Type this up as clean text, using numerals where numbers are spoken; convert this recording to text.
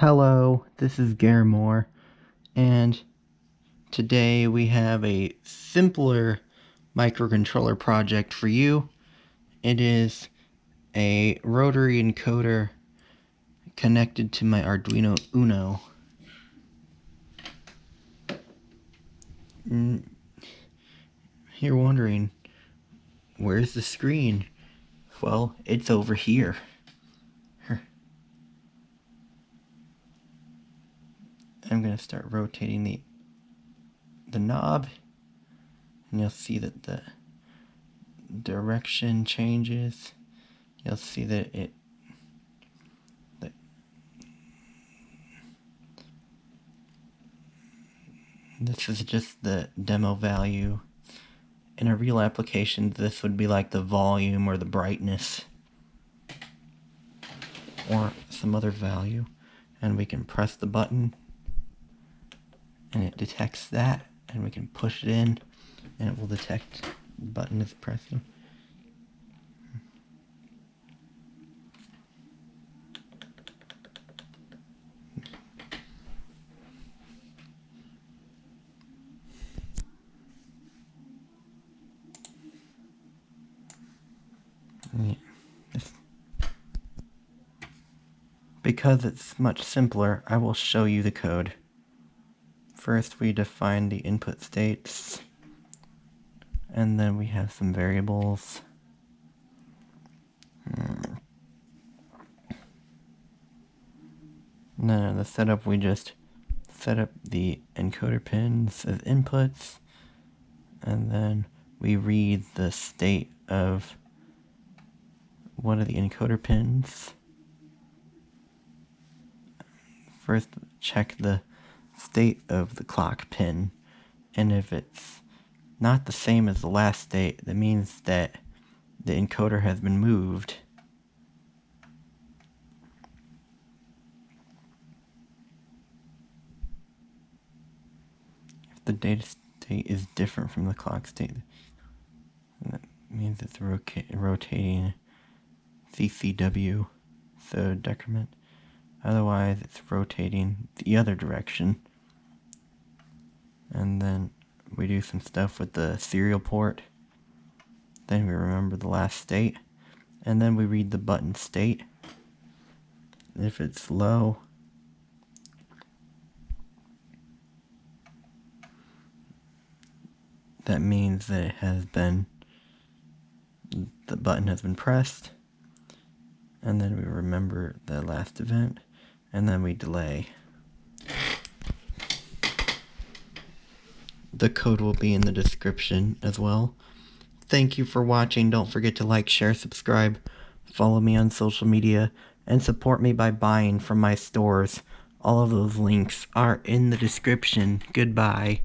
Hello, this is Garamore, and today we have a simpler microcontroller project for you. It is a Rotary Encoder connected to my Arduino Uno. You're wondering, where's the screen? Well, it's over here. I'm going to start rotating the knob, and you'll see that the direction changes. You'll see that this is just the demo value. In a real application, this would be like the volume or the brightness or some other value. And we can press the button and it detects that, and we can push it in and it will detect the button is pressing. Because it's much simpler, I will show you the code. First, we define the input states, and then we have some variables. And then in the setup, we just set up the encoder pins as inputs, and then we read the state of one of the encoder pins. First, check the state of the clock pin, and if it's not the same as the last state, that means that the encoder has been moved. If the data state is different from the clock state, that means it's rotating CCW, so decrement. Otherwise, it's rotating the other direction. And then we do some stuff with the serial port. Then we remember the last state. And then we read the button state. If it's low, that means that the button has been pressed. And then we remember the last event. And then we delay. The code will be in the description as well. Thank you for watching. Don't forget to like, share, subscribe, follow me on social media, and support me by buying from my stores. All of those links are in the description. Goodbye.